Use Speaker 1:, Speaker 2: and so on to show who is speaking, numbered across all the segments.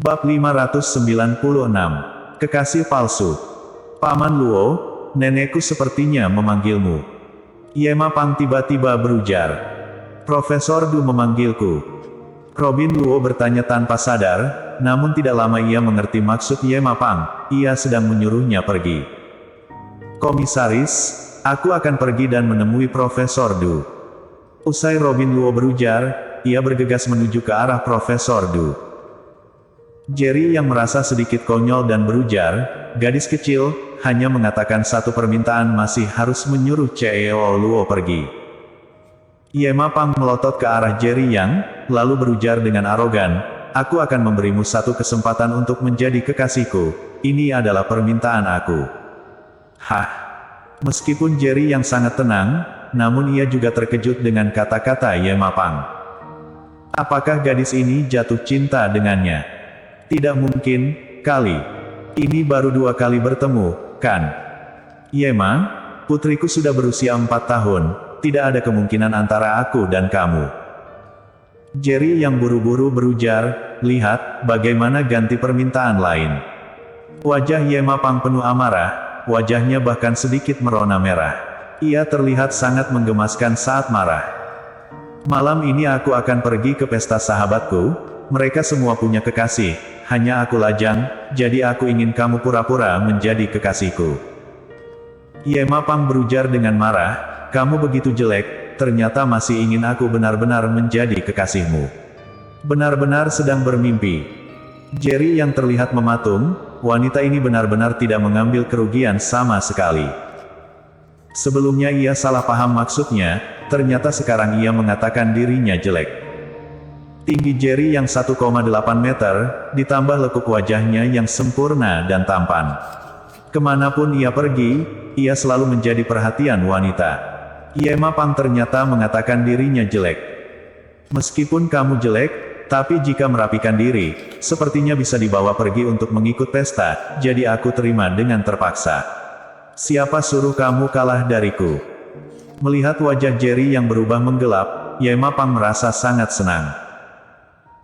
Speaker 1: Bab 596. Kekasih palsu. Paman Luo, nenekku sepertinya memanggilmu. Ye Ma Pang tiba-tiba berujar. Profesor Du memanggilku. Robin Luo bertanya tanpa sadar, namun tidak lama ia mengerti maksud Ye Ma Pang, ia sedang menyuruhnya pergi. Komisaris, aku akan pergi dan menemui Profesor Du. Usai Robin Luo berujar, ia bergegas menuju ke arah Profesor Du. Jerry yang merasa sedikit konyol dan berujar, gadis kecil, hanya mengatakan satu permintaan masih harus menyuruh CEO Luo pergi. Ye Ma Pang melotot ke arah Jerry yang, lalu berujar dengan arogan, aku akan memberimu satu kesempatan untuk menjadi kekasihku, ini adalah permintaan aku. Hah? Meskipun Jerry yang sangat tenang, namun ia juga terkejut dengan kata-kata Ye Ma Pang. Apakah gadis ini jatuh cinta dengannya? Tidak mungkin, kali. Ini baru 2 kali bertemu, kan? Ye Ma, putriku sudah berusia 4 tahun, tidak ada kemungkinan antara aku dan kamu. Jerry yang buru-buru berujar, lihat, bagaimana ganti permintaan lain. Wajah Ye Ma Pang penuh amarah, wajahnya bahkan sedikit merona merah. Ia terlihat sangat menggemaskan saat marah. Malam ini aku akan pergi ke pesta sahabatku, mereka semua punya kekasih, hanya aku lajang, jadi aku ingin kamu pura-pura menjadi kekasihku. Ye Ma Pang berujar dengan marah, kamu begitu jelek, ternyata masih ingin aku benar-benar menjadi kekasihmu. Benar-benar sedang bermimpi. Jerry yang terlihat mematung, wanita ini benar-benar tidak mengambil kerugian sama sekali. Sebelumnya ia salah paham maksudnya, ternyata sekarang ia mengatakan dirinya jelek. Tinggi Jerry yang 1,8 meter, ditambah lekuk wajahnya yang sempurna dan tampan. Kemanapun ia pergi, ia selalu menjadi perhatian wanita. Ye Ma Pang ternyata mengatakan dirinya jelek. Meskipun kamu jelek, tapi jika merapikan diri, sepertinya bisa dibawa pergi untuk mengikut pesta, jadi aku terima dengan terpaksa. Siapa suruh kamu kalah dariku? Melihat wajah Jerry yang berubah menggelap, Ye Ma Pang merasa sangat senang.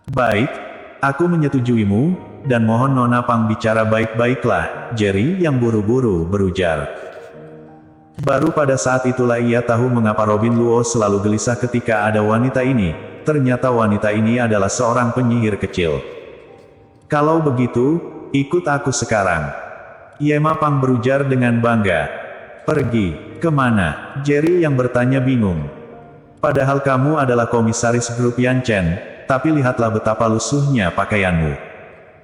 Speaker 1: Baik, aku menyetujuimu, dan mohon Nona Pang bicara baik-baiklah, Jerry yang buru-buru berujar. Baru pada saat itulah ia tahu mengapa Robin Luo selalu gelisah ketika ada wanita ini, ternyata wanita ini adalah seorang penyihir kecil. Kalau begitu, ikut aku sekarang. Ye Ma Pang berujar dengan bangga. Pergi, kemana? Jerry yang bertanya bingung. Padahal kamu adalah komisaris grup Yan Chen, tapi lihatlah betapa lusuhnya pakaianmu.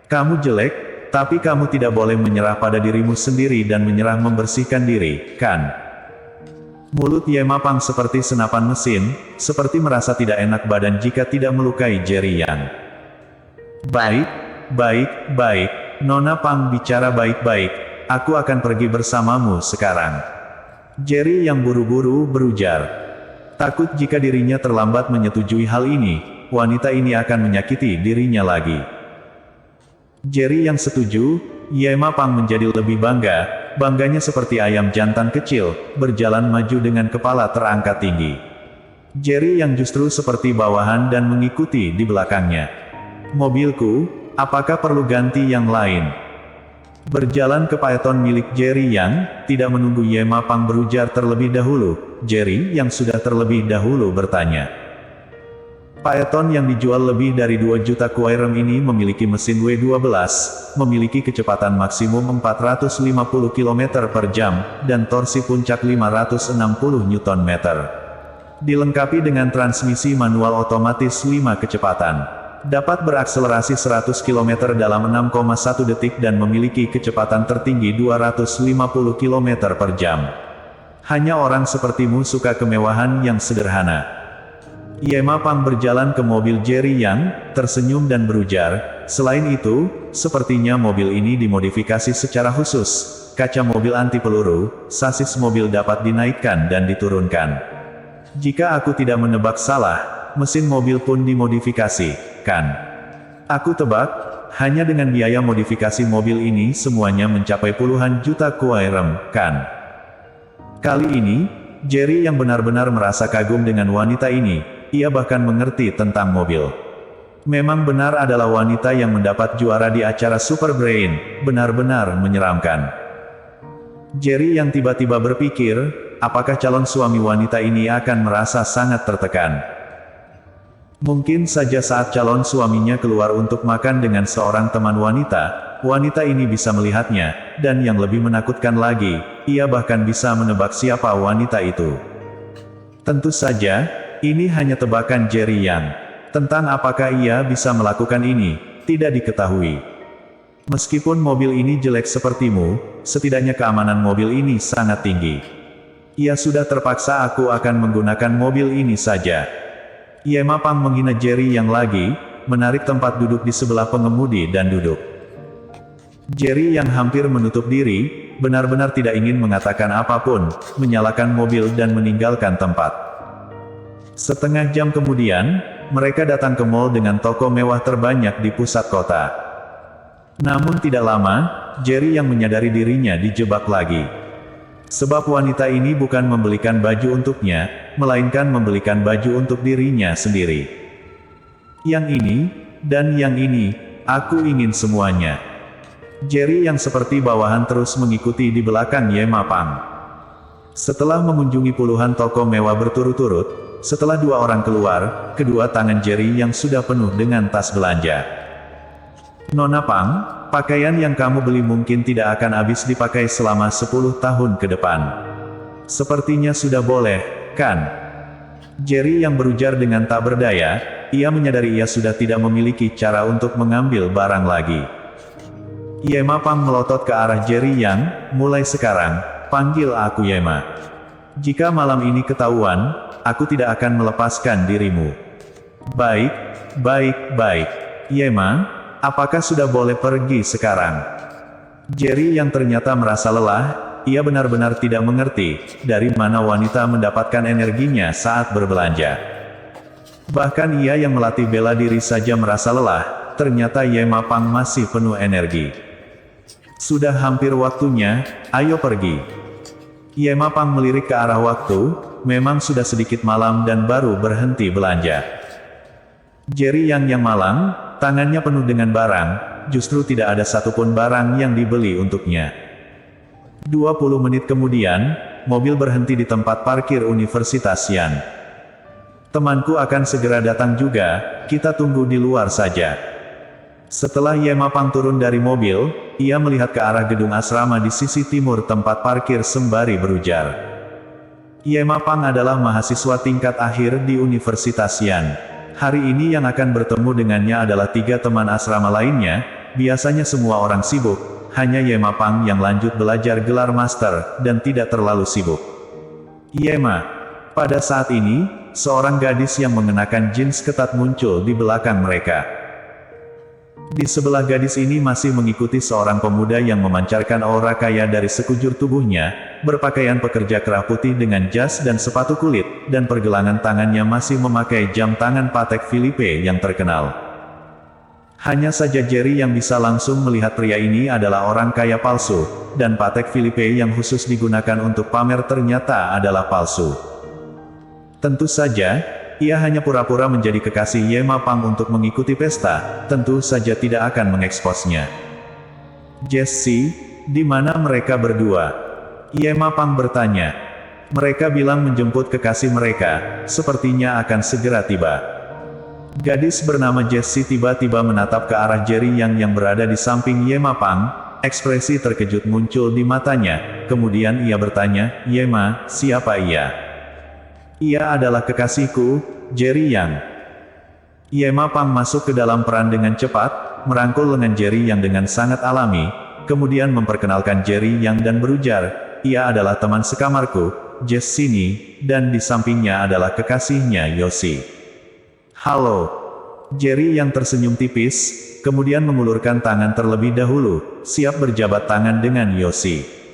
Speaker 1: Kamu jelek, tapi kamu tidak boleh menyerah pada dirimu sendiri dan menyerah membersihkan diri, kan? Mulut Ye Ma Pang seperti senapan mesin, seperti merasa tidak enak badan jika tidak melukai Jerry Yang. Baik, Nona Pang bicara baik-baik, aku akan pergi bersamamu sekarang. Jerry yang buru-buru berujar. Takut jika dirinya terlambat menyetujui hal ini, wanita ini akan menyakiti dirinya lagi. Jerry yang setuju, Ye Ma Pang menjadi lebih bangga, bangganya seperti ayam jantan kecil, berjalan maju dengan kepala terangkat tinggi. Jerry yang justru seperti bawahan dan mengikuti di belakangnya. Mobilku, apakah perlu ganti yang lain? Berjalan ke Phaeton milik Jerry yang, tidak menunggu Ye Ma Pang berujar terlebih dahulu, Jerry yang sudah terlebih dahulu bertanya. Phaeton yang dijual lebih dari 2 juta kuai rem ini memiliki mesin W12, memiliki kecepatan maksimum 450 km per jam, dan torsi puncak 560 Nm. Dilengkapi dengan transmisi manual otomatis 5 kecepatan. Dapat berakselerasi 100 km dalam 6,1 detik dan memiliki kecepatan tertinggi 250 km per jam. Hanya orang sepertimu suka kemewahan yang sederhana. Ye Ma Pang berjalan ke mobil Jerry yang, tersenyum dan berujar, selain itu, sepertinya mobil ini dimodifikasi secara khusus, kaca mobil anti peluru, sasis mobil dapat dinaikkan dan diturunkan. Jika aku tidak menebak salah, mesin mobil pun dimodifikasi, kan? Aku tebak, hanya dengan biaya modifikasi mobil ini semuanya mencapai puluhan juta kuai rem, kan? Kali ini, Jerry yang benar-benar merasa kagum dengan wanita ini. Ia bahkan mengerti tentang mobil. Memang benar adalah wanita yang mendapat juara di acara Super Brain, benar-benar menyeramkan. Jerry yang tiba-tiba berpikir, apakah calon suami wanita ini akan merasa sangat tertekan. Mungkin saja saat calon suaminya keluar untuk makan dengan seorang teman wanita, wanita ini bisa melihatnya, dan yang lebih menakutkan lagi, ia bahkan bisa menebak siapa wanita itu. Tentu saja, ini hanya tebakan Jerry Yang. Tentang apakah ia bisa melakukan ini, tidak diketahui. Meskipun mobil ini jelek sepertimu, setidaknya keamanan mobil ini sangat tinggi. Ya sudah terpaksa aku akan menggunakan mobil ini saja. Yema Pang menghina Jerry Yang lagi, menarik tempat duduk di sebelah pengemudi dan duduk. Jerry yang hampir menutup diri, benar-benar tidak ingin mengatakan apapun, menyalakan mobil dan meninggalkan tempat. Setengah jam kemudian, mereka datang ke mall dengan toko mewah terbanyak di pusat kota. Namun tidak lama, Jerry yang menyadari dirinya dijebak lagi. Sebab wanita ini bukan membelikan baju untuknya, melainkan membelikan baju untuk dirinya sendiri. Yang ini, dan yang ini, aku ingin semuanya. Jerry yang seperti bawahan terus mengikuti di belakang Yema Pang. Setelah mengunjungi puluhan toko mewah berturut-turut, setelah dua orang keluar, kedua tangan Jerry yang sudah penuh dengan tas belanja. Nona Pang, pakaian yang kamu beli mungkin tidak akan habis dipakai selama 10 tahun ke depan. Sepertinya sudah boleh, kan? Jerry yang berujar dengan tak berdaya, ia menyadari ia sudah tidak memiliki cara untuk mengambil barang lagi. Yema Pang melotot ke arah Jerry Yang, mulai sekarang, panggil aku Yema. Jika malam ini ketahuan, aku tidak akan melepaskan dirimu. Baik, baik, baik. Yema, apakah sudah boleh pergi sekarang? Jerry yang ternyata merasa lelah, ia benar-benar tidak mengerti, dari mana wanita mendapatkan energinya saat berbelanja. Bahkan ia yang melatih bela diri saja merasa lelah, ternyata Yema Pang masih penuh energi. Sudah hampir waktunya, ayo pergi. Yema Pang melirik ke arah waktu, memang sudah sedikit malam dan baru berhenti belanja. Jerry yang malang, tangannya penuh dengan barang, justru tidak ada satupun barang yang dibeli untuknya. 20 menit kemudian, mobil berhenti di tempat parkir Universitas Yan. Temanku akan segera datang juga, kita tunggu di luar saja. Setelah Yema Pang turun dari mobil, ia melihat ke arah gedung asrama di sisi timur tempat parkir sembari berujar. Yema Pang adalah mahasiswa tingkat akhir di Universitas Yan. Hari ini yang akan bertemu dengannya adalah 3 teman asrama lainnya, biasanya semua orang sibuk, hanya Yema Pang yang lanjut belajar gelar master, dan tidak terlalu sibuk. Yema. Pada saat ini, seorang gadis yang mengenakan jeans ketat muncul di belakang mereka. Di sebelah gadis ini masih mengikuti seorang pemuda yang memancarkan aura kaya dari sekujur tubuhnya, berpakaian pekerja kerah putih dengan jas dan sepatu kulit, dan pergelangan tangannya masih memakai jam tangan Patek Philippe yang terkenal. Hanya saja Jerry yang bisa langsung melihat pria ini adalah orang kaya palsu, dan Patek Philippe yang khusus digunakan untuk pamer ternyata adalah palsu. Tentu saja, ia hanya pura-pura menjadi kekasih Yema Pang untuk mengikuti pesta, tentu saja tidak akan mengeksposnya. Jesse, di mana mereka berdua? Yema Pang bertanya. Mereka bilang menjemput kekasih mereka, sepertinya akan segera tiba. Gadis bernama Jesse tiba-tiba menatap ke arah Jerry yang berada di samping Yema Pang, ekspresi terkejut muncul di matanya, kemudian ia bertanya, Yema, siapa ia? Ia adalah kekasihku, Jerry Yang. Yema Pang masuk ke dalam peran dengan cepat, merangkul lengan Jerry Yang dengan sangat alami, kemudian memperkenalkan Jerry Yang dan berujar, ia adalah teman sekamarku, Jess sini, dan di sampingnya adalah kekasihnya Yoshi. Halo. Jerry Yang tersenyum tipis, kemudian mengulurkan tangan terlebih dahulu, siap berjabat tangan dengan Yoshi.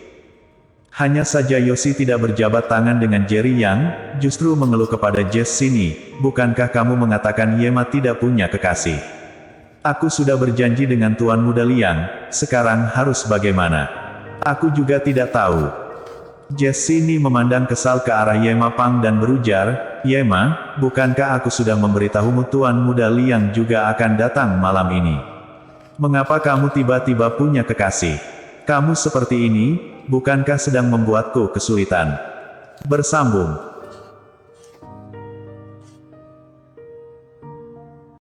Speaker 1: Hanya saja Yoshi tidak berjabat tangan dengan Jerry Yang, justru mengeluh kepada Jess sini, bukankah kamu mengatakan Yema tidak punya kekasih? Aku sudah berjanji dengan Tuan Muda Liang, sekarang harus bagaimana? Aku juga tidak tahu. Jessie memandang kesal ke arah Yema Pang dan berujar, "Yema, bukankah aku sudah memberitahumu Tuan Muda Liang juga akan datang malam ini? Mengapa kamu tiba-tiba punya kekasih? Kamu seperti ini, bukankah sedang membuatku kesulitan?" Bersambung.